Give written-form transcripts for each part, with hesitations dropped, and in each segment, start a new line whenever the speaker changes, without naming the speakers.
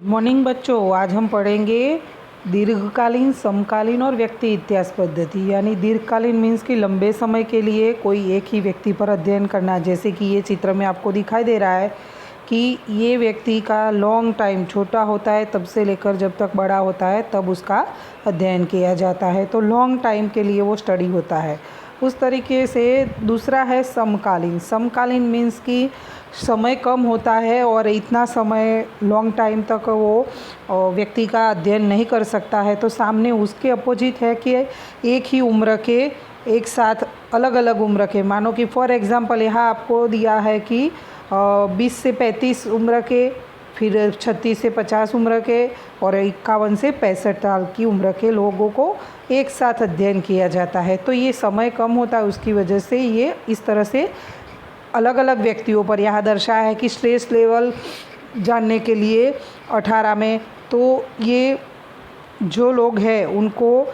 Morning बच्चों, आज हम पढ़ेंगे दीर्घकालीन, समकालीन और व्यक्ति इतिहास पद्धति। यानी दीर्घकालीन मीन्स कि लंबे समय के लिए कोई एक ही व्यक्ति पर अध्ययन करना। जैसे कि ये चित्र में आपको दिखाई दे रहा है कि ये व्यक्ति का लॉन्ग टाइम, छोटा होता है तब से लेकर जब तक बड़ा होता है तब उसका अध्ययन किया जाता है। तो लॉन्ग टाइम के लिए वो स्टडी होता है। उस तरीके से दूसरा है समकालीन। समकालीन मीन्स कि समय कम होता है और इतना समय लॉन्ग टाइम तक वो व्यक्ति का अध्ययन नहीं कर सकता है। तो सामने उसके अपोजिट है कि एक ही उम्र के, एक साथ अलग अलग उम्र के, मानो कि फॉर एग्ज़ाम्पल यहाँ आपको दिया है कि 20 से 35 उम्र के, फिर 36 से 50 उम्र के और 51 से 65 साल की उम्र के लोगों को एक साथ अध्ययन किया जाता है। तो ये समय कम होता है, उसकी वजह से ये इस तरह से अलग अलग व्यक्तियों पर यहाँ दर्शाया है कि स्ट्रेस लेवल जानने के लिए 18 में, तो ये जो लोग हैं उनको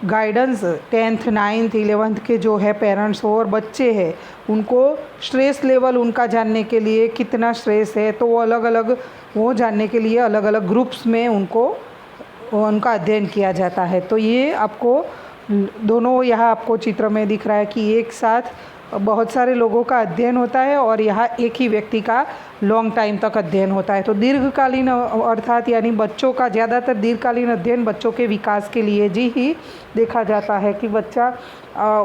गाइडेंस 10th 9th 11th के जो है पेरेंट्स हो और बच्चे हैं उनको स्ट्रेस लेवल उनका जानने के लिए कितना स्ट्रेस है, तो वो अलग अलग वो जानने के लिए अलग अलग ग्रुप्स में उनका अध्ययन किया जाता है। तो ये आपको दोनों यहाँ आपको चित्र में दिख रहा है कि एक साथ बहुत सारे लोगों का अध्ययन होता है और यहाँ एक ही व्यक्ति का लॉन्ग टाइम तक अध्ययन होता है। तो दीर्घकालीन अर्थात यानी बच्चों का ज़्यादातर दीर्घकालीन अध्ययन बच्चों के विकास के लिए ही देखा जाता है कि बच्चा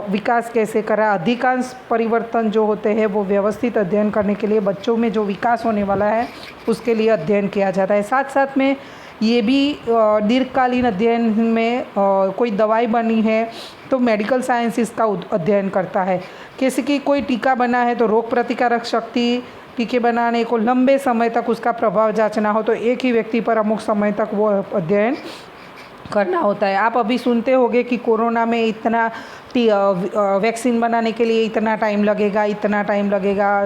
विकास कैसे करा। अधिकांश परिवर्तन जो होते हैं वो व्यवस्थित अध्ययन करने के लिए बच्चों में जो विकास होने वाला है उसके लिए अध्ययन किया जाता है। साथ साथ में ये भी दीर्घकालीन अध्ययन में कोई दवाई बनी है तो मेडिकल साइंस इसका अध्ययन करता है। किसी की कोई टीका बना है तो रोग प्रतिकारक शक्ति टीके बनाने को लंबे समय तक उसका प्रभाव जांचना हो तो एक ही व्यक्ति पर अमुक समय तक वो अध्ययन करना होता है। आप अभी सुनते होंगे कि कोरोना में इतना वैक्सीन बनाने के लिए इतना टाइम लगेगा।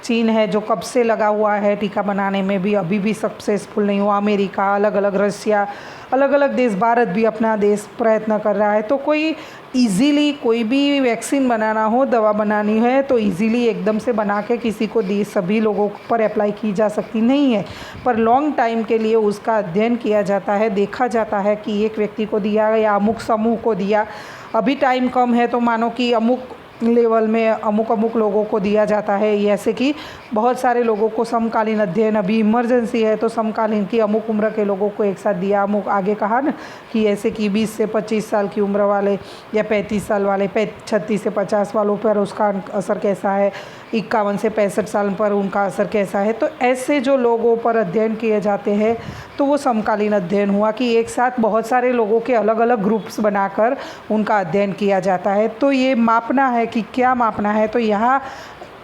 चीन है जो कब से लगा हुआ है टीका बनाने में भी, अभी भी सक्सेसफुल नहीं हुआ। अमेरिका, अलग अलग रशिया, अलग अलग देश, भारत भी अपना देश प्रयत्न कर रहा है। तो कोई इजीली कोई भी वैक्सीन बनाना हो, दवा बनानी है तो इजीली एकदम से बना के किसी को दी सभी लोगों पर अप्लाई की जा सकती नहीं है, पर लॉन्ग टाइम के लिए उसका अध्ययन किया जाता है। देखा जाता है कि एक व्यक्ति को दिया या अमुक समूह को दिया, अभी टाइम कम है तो मानो कि अमुक लेवल में अमुक लोगों को दिया जाता है। ऐसे कि बहुत सारे लोगों को समकालीन अध्ययन, अभी इमरजेंसी है तो समकालीन की अमुक उम्र के लोगों को एक साथ दिया। अमुक आगे कहा ना कि ऐसे कि 20 से 25 साल की उम्र वाले या 35 साल वाले, 36 से 50 वालों पर उसका असर कैसा है, 51 से 65 साल पर उनका असर कैसा है। तो ऐसे जो लोगों पर अध्ययन किए जाते हैं तो वो समकालीन अध्ययन हुआ कि एक साथ बहुत सारे लोगों के अलग अलग ग्रुप्स बनाकर उनका अध्ययन किया जाता है। तो ये मापना है कि क्या मापना है, तो यहाँ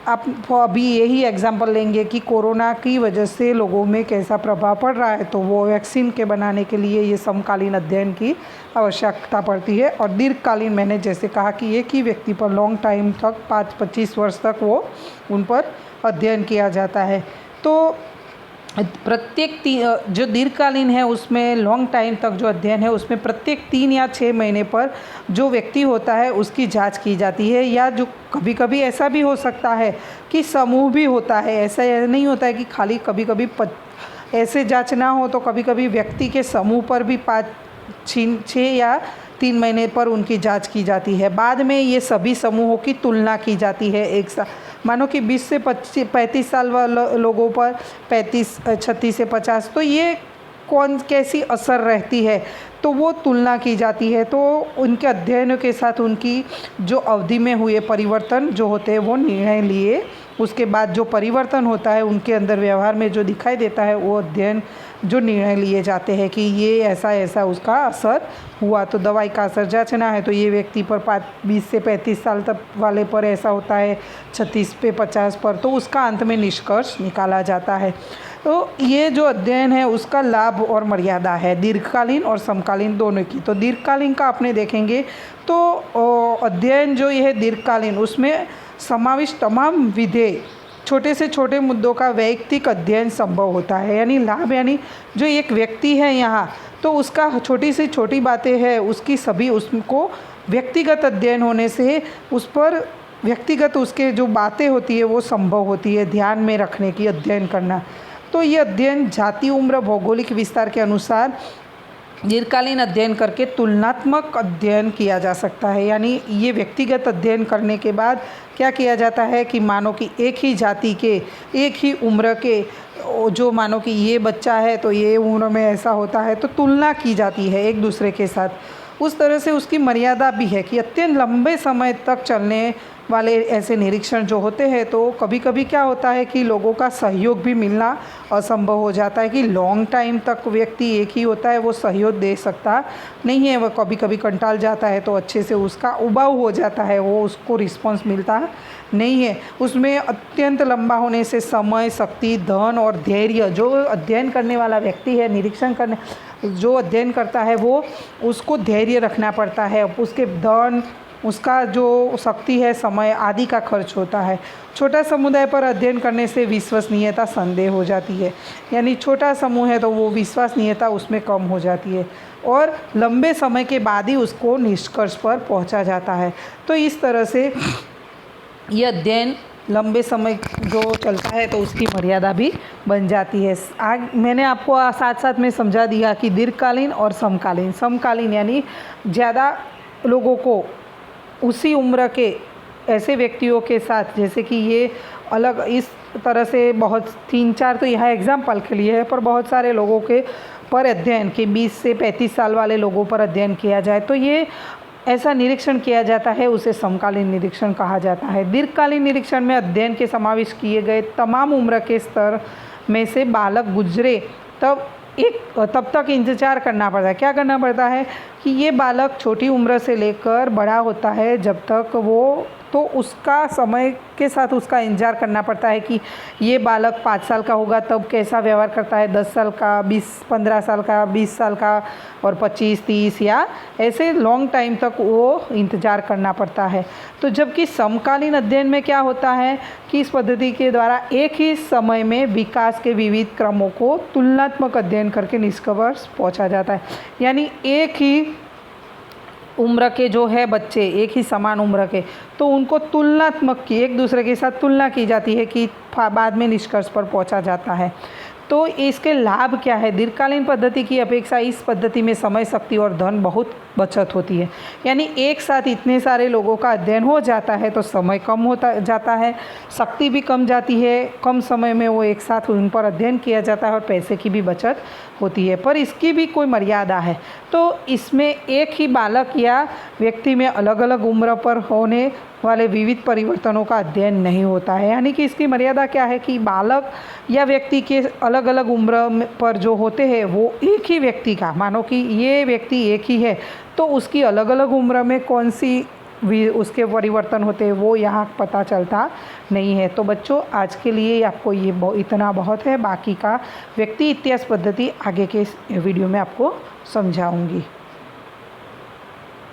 आप अभी यही एग्जांपल लेंगे कि कोरोना की वजह से लोगों में कैसा प्रभाव पड़ रहा है, तो वो वैक्सीन के बनाने के लिए ये समकालीन अध्ययन की आवश्यकता पड़ती है। और दीर्घकालीन मैंने जैसे कहा कि एक ही व्यक्ति पर लॉन्ग टाइम तक 5-25 वर्ष तक वो उन पर अध्ययन किया जाता है। तो प्रत्येक जो दीर्घकालीन है उसमें लॉन्ग टाइम तक जो अध्ययन है उसमें प्रत्येक 3 या 6 महीने पर जो व्यक्ति होता है उसकी जांच की जाती है। या जो कभी कभी ऐसा भी हो सकता है कि समूह भी होता है, ऐसा नहीं होता है कि खाली कभी कभी ऐसे जांचना हो, तो कभी कभी व्यक्ति के समूह पर भी 5-6 या 3 महीने पर उनकी जांच की जाती है। बाद में ये सभी समूहों की तुलना की जाती है एक साथ। मानो कि 20 से 35 साल वाले लोगों पर 36 से 50, तो ये कैसी असर रहती है तो वो तुलना की जाती है। तो उनके अध्ययनों के साथ उनकी जो अवधि में हुए परिवर्तन जो होते हैं वो निर्णय लिए, उसके बाद जो परिवर्तन होता है उनके अंदर व्यवहार में जो दिखाई देता है वो अध्ययन जो निर्णय लिए जाते हैं कि ये ऐसा उसका असर हुआ। तो दवाई का असर जांचना है तो ये व्यक्ति पर 20 से 35 साल तक वाले पर ऐसा होता है, 36 पे 50 पर, तो उसका अंत में निष्कर्ष निकाला जाता है। तो ये जो अध्ययन है उसका लाभ और मर्यादा है दीर्घकालीन और समकालीन दोनों की। तो दीर्घकालीन का आपने देखेंगे तो अध्ययन जो ये है दीर्घकालीन, उसमें समाविष्ट तमाम विधेय, छोटे से छोटे मुद्दों का वैयक्तिक अध्ययन संभव होता है। यानी लाभ, यानी जो एक व्यक्ति है यहाँ तो उसका छोटी से छोटी बातें हैं उसकी सभी उसको व्यक्तिगत अध्ययन होने से उस पर व्यक्तिगत उसके जो बातें होती है वो संभव होती है ध्यान में रखने की, अध्ययन करना। तो ये अध्ययन जाति, उम्र, भौगोलिक विस्तार के अनुसार दीर्घकालीन अध्ययन करके तुलनात्मक अध्ययन किया जा सकता है। यानी ये व्यक्तिगत अध्ययन करने के बाद क्या किया जाता है कि मानो कि एक ही जाति के, एक ही उम्र के, जो मानो कि ये बच्चा है तो ये उम्र में ऐसा होता है, तो तुलना की जाती है एक दूसरे के साथ। उस तरह से उसकी मर्यादा भी है कि अत्यंत लंबे समय तक चलने वाले ऐसे निरीक्षण जो होते हैं, तो कभी कभी क्या होता है कि लोगों का सहयोग भी मिलना असंभव हो जाता है कि लॉन्ग टाइम तक व्यक्ति एक ही होता है, वो सहयोग दे सकता नहीं है, वह कभी कभी कंटाल जाता है, तो अच्छे से उसका उबाऊ हो जाता है, वो उसको रिस्पॉन्स मिलता नहीं है। उसमें अत्यंत लंबा होने से समय, शक्ति, धन और धैर्य, जो अध्ययन करने वाला व्यक्ति है, निरीक्षण करने जो अध्ययन करता है, वो उसको धैर्य रखना पड़ता है, उसके धन, उसका जो शक्ति है, समय आदि का खर्च होता है। छोटा समुदाय पर अध्ययन करने से विश्वसनीयता संदेह हो जाती है। यानी छोटा समूह है तो वो विश्वसनीयता उसमें कम हो जाती है और लंबे समय के बाद ही उसको निष्कर्ष पर पहुंचा जाता है। तो इस तरह से ये अध्ययन लंबे समय जो चलता है तो उसकी मर्यादा भी बन जाती है। आज मैंने आपको साथ साथ में समझा दिया कि दीर्घकालीन और समकालीन। समकालीन यानी ज़्यादा लोगों को उसी उम्र के ऐसे व्यक्तियों के साथ, जैसे कि ये अलग इस तरह से बहुत 3-4 तो यहाँ एग्जाम्पल के लिए है, पर बहुत सारे लोगों के पर अध्ययन के 20 से 35 साल वाले लोगों पर अध्ययन किया जाए तो ये ऐसा निरीक्षण किया जाता है, उसे समकालीन निरीक्षण कहा जाता है। दीर्घकालीन निरीक्षण में अध्ययन के समावेश किए गए तमाम उम्र के स्तर में से बालक गुजरे तब तक इंतज़ार करना पड़ता है। क्या करना पड़ता है कि ये बालक छोटी उम्र से लेकर बड़ा होता है, जब तक वो, तो उसका समय के साथ उसका इंतज़ार करना पड़ता है कि ये बालक 5 साल का होगा तब कैसा व्यवहार करता है, 10 साल का, 15 साल का, 20 साल का और 25-30 या ऐसे लॉन्ग टाइम तक वो इंतज़ार करना पड़ता है। तो जबकि समकालीन अध्ययन में क्या होता है कि इस पद्धति के द्वारा एक ही समय में विकास के विविध क्रमों को तुलनात्मक अध्ययन करके निष्कर्ष पहुँचा जाता है। यानी एक ही उम्र के जो है बच्चे, एक ही समान उम्र के, तो उनको तुलनात्मक की, एक दूसरे के साथ तुलना की जाती है कि बाद में निष्कर्ष पर पहुंचा जाता है। तो इसके लाभ क्या है? दीर्घकालीन पद्धति की अपेक्षा इस पद्धति में समय, शक्ति और धन बहुत बचत होती है। यानी एक साथ इतने सारे लोगों का अध्ययन हो जाता है तो समय कम होता जाता है, शक्ति भी कम जाती है, कम समय में वो एक साथ उन पर अध्ययन किया जाता है और पैसे की भी बचत होती है। पर इसकी भी कोई मर्यादा है। तो इसमें एक ही बालक या व्यक्ति में अलग अलग उम्र पर होने वाले विविध परिवर्तनों का अध्ययन नहीं होता है। यानी कि इसकी मर्यादा क्या है कि बालक या व्यक्ति के अलग अलग उम्र पर जो होते हैं वो एक ही व्यक्ति का, मानो कि ये व्यक्ति एक ही है तो उसकी अलग अलग उम्र में कौन सी उसके परिवर्तन होते हैं वो यहाँ पता चलता नहीं है। तो बच्चों, आज के लिए आपको ये इतना बहुत है। बाकी का व्यक्ति इतिहास पद्धति आगे के वीडियो में आपको समझाऊंगी।